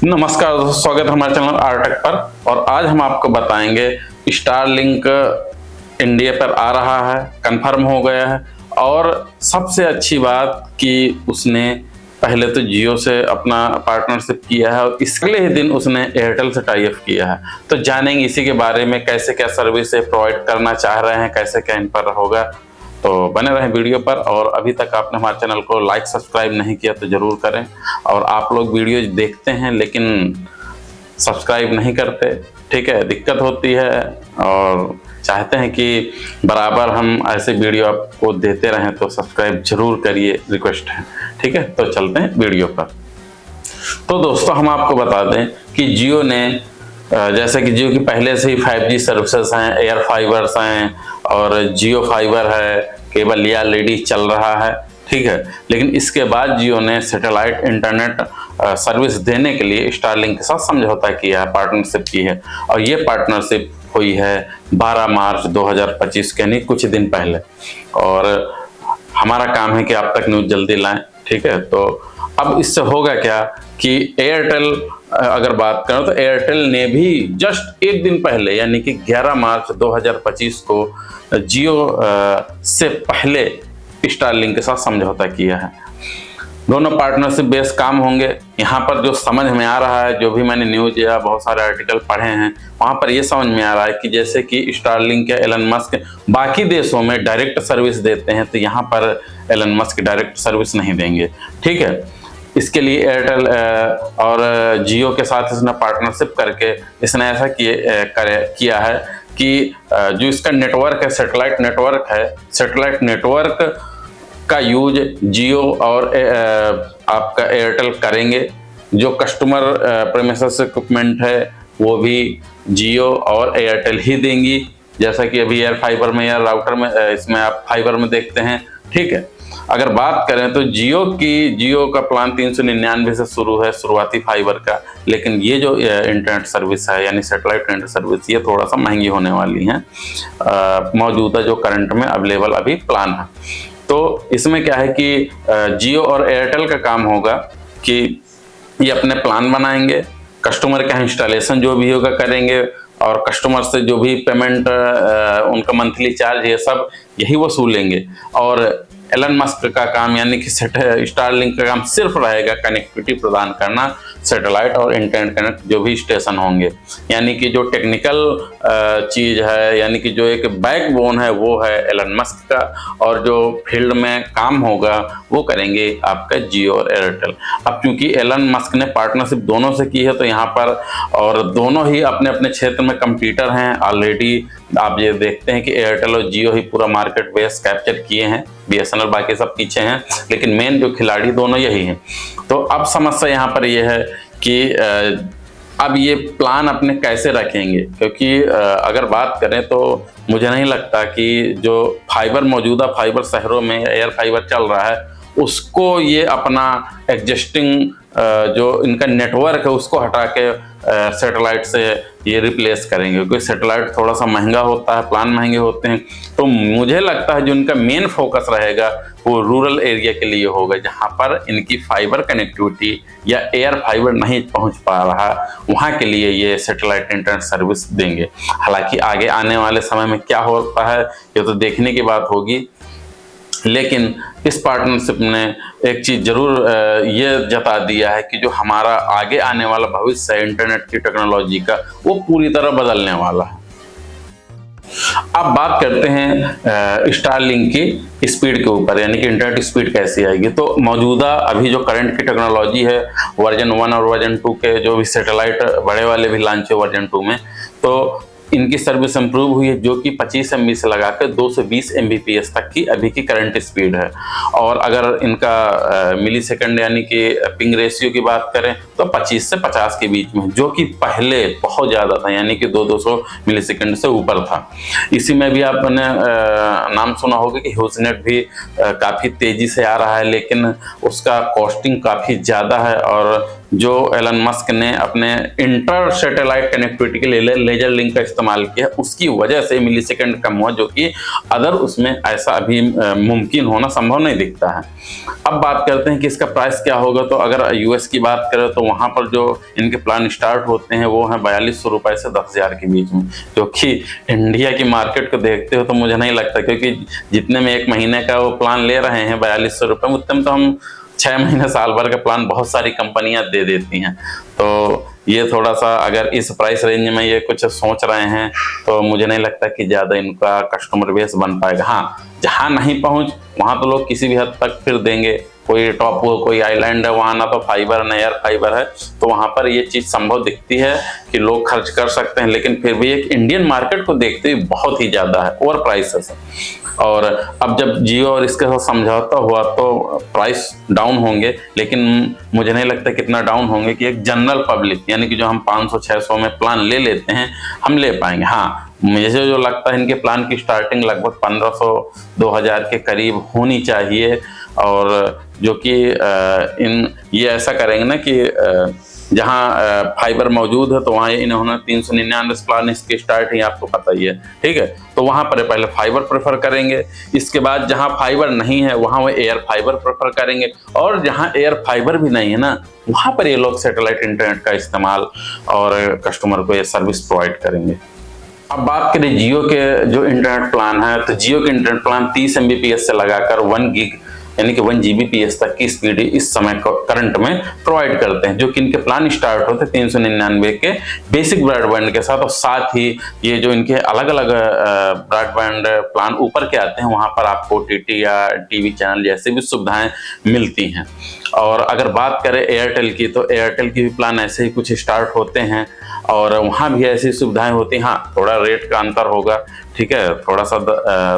नमस्कार दोस्तों, स्वागत है हमारे चैनल आरटेक पर। और आज हम आपको बताएंगे स्टारलिंक इंडिया पर आ रहा है, कंफर्म हो गया है। और सबसे अच्छी बात कि उसने पहले तो जियो से अपना पार्टनरशिप किया है और इसके ही दिन उसने एयरटेल से टाई अप किया है। तो जानेंगे इसी के बारे में, कैसे क्या सर्विस प्रोवाइड करना चाह रहे हैं, कैसे क्या इन पर होगा। तो बने रहें वीडियो पर। और अभी तक आपने हमारे चैनल को लाइक सब्सक्राइब नहीं किया तो जरूर करें। और आप लोग वीडियो देखते हैं लेकिन सब्सक्राइब नहीं करते, ठीक है, दिक्कत होती है और चाहते हैं कि बराबर हम ऐसे वीडियो आपको देते रहें, तो सब्सक्राइब जरूर करिए, रिक्वेस्ट है, ठीक है। तो चलते हैं वीडियो पर। तो दोस्तों, हम आपको बता दें कि जियो ने जैसे कि जियो की पहले से ही 5G सर्विसेज हैं, एयर फाइबर्स हैं और जियो फाइबर है, केबल या लेडी चल रहा है, ठीक है। लेकिन इसके बाद जियो ने सैटेलाइट इंटरनेट सर्विस देने के लिए स्टारलिंक के साथ समझौता किया है, पार्टनरशिप की है। और ये पार्टनरशिप हुई है 12 मार्च 2025 के, यानी कुछ दिन पहले। और हमारा काम है कि आप तक न्यूज जल्दी लाएं, ठीक है। तो अब इससे होगा क्या कि एयरटेल, अगर बात करें तो एयरटेल ने भी जस्ट एक दिन पहले यानी कि 11 मार्च 2025 को जियो से पहले स्टारलिंक के साथ समझौता किया है। दोनों पार्टनरशिप बेस काम होंगे। यहाँ पर जो समझ में आ रहा है, जो भी मैंने न्यूज या बहुत सारे आर्टिकल पढ़े हैं, वहाँ पर ये समझ में आ रहा है कि जैसे कि स्टारलिंक या एलन मस्क बाकी देशों में डायरेक्ट सर्विस देते हैं, तो यहाँ पर एलन मस्क डायरेक्ट सर्विस नहीं देंगे, ठीक है। इसके लिए एयरटेल और जियो के साथ इसने पार्टनरशिप करके इसने ऐसा किया है कि जो इसका नेटवर्क है, सैटेलाइट नेटवर्क है, सैटेलाइट नेटवर्क का यूज जियो और आपका एयरटेल करेंगे। जो कस्टमर प्रीमिसेस इक्विपमेंट है वो भी जियो और एयरटेल ही देंगी, जैसा कि अभी एयर फाइबर में या राउटर में, इसमें आप फाइबर में देखते हैं, ठीक है। अगर बात करें तो जियो का प्लान 399 से शुरू है, शुरुआती फाइबर का। लेकिन ये जो इंटरनेट सर्विस है यानी सैटेलाइट इंटरनेट सर्विस, ये थोड़ा सा महंगी होने वाली है मौजूदा जो करंट में अवेलेबल अभी प्लान है। तो इसमें क्या है कि जियो और एयरटेल का काम होगा कि ये अपने प्लान बनाएंगे, कस्टमर का इंस्टॉलेशन जो भी होगा करेंगे, और कस्टमर से जो भी पेमेंट उनका मंथली चार्ज ये सब यही वसूलेंगे। और एलन मस्क का काम यानी कि स्टारलिंक का काम सिर्फ रहेगा कनेक्टिविटी प्रदान करना, सैटेलाइट और इंटरनेट कनेक्ट जो भी स्टेशन होंगे। यानी कि जो टेक्निकल चीज है, यानी कि जो एक बैकबोन है, वो है एलन मस्क का, और जो फील्ड में काम होगा वो करेंगे आपका जियो और एयरटेल। अब क्योंकि एलन मस्क ने पार्टनरशिप दोनों से की है, तो यहाँ पर और दोनों ही अपने अपने क्षेत्र में कंपीटर हैं ऑलरेडी। आप ये देखते हैं कि एयरटेल और जियो ही पूरा मार्केट बेस कैप्चर किए हैं, बीएसएनएल बाकी सब पीछे हैं, लेकिन मेन जो खिलाड़ी दोनों यही हैं। तो अब समस्या यहाँ पर यह है कि अब ये प्लान अपने कैसे रखेंगे, क्योंकि अगर बात करें तो मुझे नहीं लगता कि जो फाइबर मौजूदा फाइबर शहरों में एयर फाइबर चल रहा है उसको ये अपना एग्जिस्टिंग जो इनका नेटवर्क है उसको हटा के सैटेलाइट से ये रिप्लेस करेंगे, क्योंकि सैटेलाइट थोड़ा सा महंगा होता है, प्लान महंगे होते हैं। तो मुझे लगता है जो इनका मेन फोकस रहेगा वो रूरल एरिया के लिए होगा, जहां पर इनकी फाइबर कनेक्टिविटी या एयर फाइबर नहीं पहुंच पा रहा, वहां के लिए ये सैटेलाइट इंटरनेट सर्विस देंगे। हालांकि आगे आने वाले समय में क्या होता है ये तो देखने की बात होगी, लेकिन इस पार्टनरशिप ने एक चीज जरूर ये जता दिया है कि जो हमारा आगे आने वाला भविष्य है इंटरनेट की टेक्नोलॉजी का, वो पूरी तरह बदलने वाला है। अब बात करते हैं स्टारलिंक की स्पीड के ऊपर, यानी कि इंटरनेट स्पीड कैसी आएगी। तो मौजूदा अभी जो करंट की टेक्नोलॉजी है, वर्जन 1 और वर्जन 2 के जो भी सैटेलाइट बड़े वाले भी लॉन्च है वर्जन 2 में, तो इनकी सर्विस इंप्रूव हुई है, जो कि 25 MB से लगाकर 220 Mbps तक की अभी की करंट स्पीड है। और अगर इनका मिली सेकंड यानी कि पिंग रेशियो की बात करें तो 25 से 50 के बीच में, जो कि पहले बहुत ज़्यादा था, यानी कि 200 मिली सेकंड से ऊपर था। इसी में भी आपने नाम सुना होगा कि ह्यूजनेट भी काफ़ी तेज़ी से आ रहा है, लेकिन उसका कॉस्टिंग काफ़ी ज़्यादा है और जो एलन मस्क ने अपने इंटर सैटेलाइट कनेक्टिविटी के लिए लेजर लिंक का इस्तेमाल किया, उसकी वजह से मिलीसेकंड कम हुआ, जो कि अदर उसमें ऐसा अभी मुमकिन होना संभव नहीं दिखता है। अब बात करते हैं कि इसका प्राइस क्या होगा। तो अगर यूएस की बात करें तो वहां पर जो इनके प्लान स्टार्ट होते हैं वो हैं 4200 रुपए से 10,000 के बीच में, जो कि इंडिया की मार्केट को देखते हो तो मुझे नहीं लगता, क्योंकि जितने में 1 महीने का वो प्लान ले रहे हैं 4200 रुपये, उतने में तो हम 6 महीने साल भर का प्लान बहुत सारी कंपनियां दे देती हैं। तो ये थोड़ा सा अगर इस प्राइस रेंज में ये कुछ सोच रहे हैं तो मुझे नहीं लगता कि ज़्यादा इनका कस्टमर बेस बन पाएगा। हाँ, जहाँ नहीं पहुँच वहाँ तो लोग किसी भी हद तक फिर देंगे। कोई टॉप कोई आइलैंड है, वहाँ ना तो फाइबर ना एयर फाइबर है, तो वहाँ पर ये चीज़ संभव दिखती है कि लोग खर्च कर सकते हैं, लेकिन फिर भी एक इंडियन मार्केट को देखते हुए बहुत ही ज़्यादा है, ओवर प्राइसेस है। और अब जब जियो और इसके साथ समझौता हुआ तो प्राइस डाउन होंगे, लेकिन मुझे नहीं लगता कितना डाउन होंगे कि एक जनरल पब्लिक यानी कि जो हम 500-600 में प्लान ले लेते हैं हम ले पाएंगे। हाँ, मुझे जो लगता है इनके प्लान की स्टार्टिंग लगभग 1500-2000 के करीब होनी चाहिए, और जो कि ये ऐसा करेंगे ना कि जहाँ फाइबर मौजूद है तो वहाँ इन्होंने 399 प्लान इसके स्टार्ट ही आपको पता ही है, ठीक है। तो वहाँ पर पहले फाइबर प्रेफर करेंगे, इसके बाद जहाँ फाइबर नहीं है वहाँ वो एयर फाइबर प्रेफर करेंगे, और जहाँ एयर फाइबर भी नहीं है ना वहाँ पर ये लोग सैटेलाइट इंटरनेट का इस्तेमाल और कस्टमर को ये सर्विस प्रोवाइड करेंगे। अब बात करें जियो के जो इंटरनेट प्लान है, तो जियो के इंटरनेट प्लान 30 MBPS से लगाकर 1 गीग यानी कि 1 GBPS तक की स्पीड इस समय करंट में प्रोवाइड करते हैं, जो कि इनके प्लान स्टार्ट होते हैं 399 के बेसिक ब्रॉडबैंड के साथ, और साथ ही ये जो इनके अलग अलग ब्रॉडबैंड प्लान ऊपर के आते हैं वहां पर आपको OTT या टीवी चैनल जैसे भी सुविधाएं मिलती हैं। और अगर बात करें एयरटेल की, तो एयरटेल की भी प्लान ऐसे ही कुछ स्टार्ट होते हैं और वहाँ भी ऐसी सुविधाएं होती हैं। हाँ, थोड़ा रेट का अंतर होगा, ठीक है, थोड़ा सा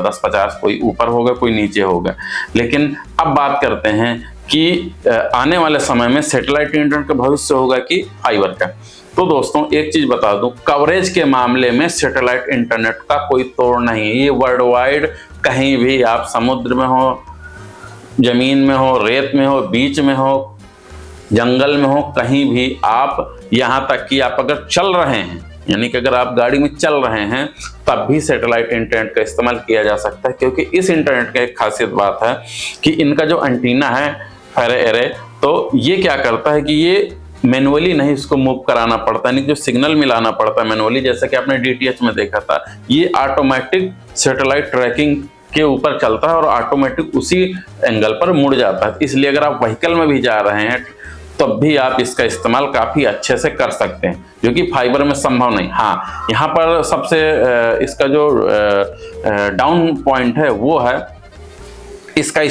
10-50 कोई ऊपर होगा कोई नीचे होगा। लेकिन अब बात करते हैं कि आने वाले समय में सैटेलाइट इंटरनेट का भविष्य होगा कि फाइबर का। तो दोस्तों एक चीज बता दूं, कवरेज के मामले में सैटेलाइट इंटरनेट का कोई तोड़ नहीं है। ये वर्ल्ड वाइड कहीं भी, आप समुद्र में हो, जमीन में हो, रेत में हो, बीच में हो, जंगल में हो, कहीं भी आप, यहाँ तक कि आप अगर चल रहे हैं यानी कि अगर आप गाड़ी में चल रहे हैं तब भी सैटेलाइट इंटरनेट का इस्तेमाल किया जा सकता है। क्योंकि इस इंटरनेट का एक खासियत बात है कि इनका जो एंटीना है एरे, तो ये क्या करता है कि ये मैनुअली नहीं इसको मूव कराना पड़ता, यानी जो सिग्नल मिलाना पड़ता है मैनुअली, जैसा कि आपने DTH में देखा था, ये ऑटोमेटिक सैटेलाइट ट्रैकिंग के ऊपर चलता है और ऑटोमेटिक उसी एंगल पर मुड़ जाता है। इसलिए अगर आप व्हीकल में भी जा रहे हैं तब भी आप इसका इस्तेमाल काफी अच्छे से कर सकते हैं, जो कि फाइबर में संभव नहीं। हाँ, यहाँ पर सबसे इसका जो डाउन पॉइंट है वो है इसका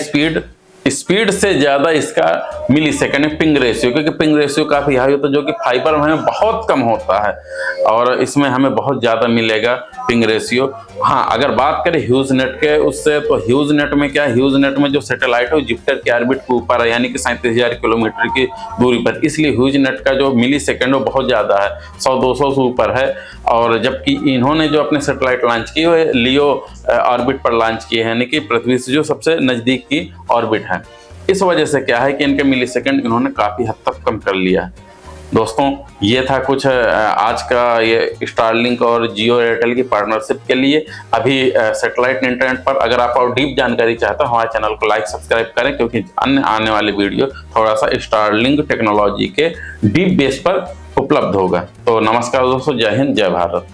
स्पीड से ज्यादा इसका मिली सेकेंड पिंग रेशियो, क्योंकि पिंग रेशियो काफी हाई होता है, जो कि फाइबर में हमें बहुत कम होता है और इसमें हमें बहुत ज्यादा मिलेगा पिंग रेशियो। हाँ, अगर बात करें ह्यूज नेट के उससे, तो ह्यूज नेट में क्या है, ह्यूज नेट में जो सैटेलाइट है जुपिटर के ऑर्बिट के ऊपर है, यानी कि 37,000 किलोमीटर की दूरी पर, इसलिए ह्यूज नेट का जो मिली सेकेंड वो बहुत ज्यादा है, 100-200 से ऊपर है। और जबकि इन्होंने जो अपने सैटेलाइट लॉन्च की है लियो ऑर्बिट पर लॉन्च किए हैं, यानी कि पृथ्वी से जो सबसे नजदीक की ऑर्बिट है। इस वजह से क्या है कि इनके मिली सेकेंड इन्होंने काफी हद तक कम कर लिया है। दोस्तों ये था कुछ आज का ये स्टारलिंक और जियो एयरटेल की पार्टनरशिप के लिए। अभी सैटेलाइट इंटरनेट पर अगर आप और डीप जानकारी चाहते हो हमारे चैनल को लाइक सब्सक्राइब करें, क्योंकि अन्य आने वाले वीडियो थोड़ा सा स्टारलिंक टेक्नोलॉजी के डीप बेस पर उपलब्ध होगा। तो नमस्कार दोस्तों, जय हिंद, जय भारत।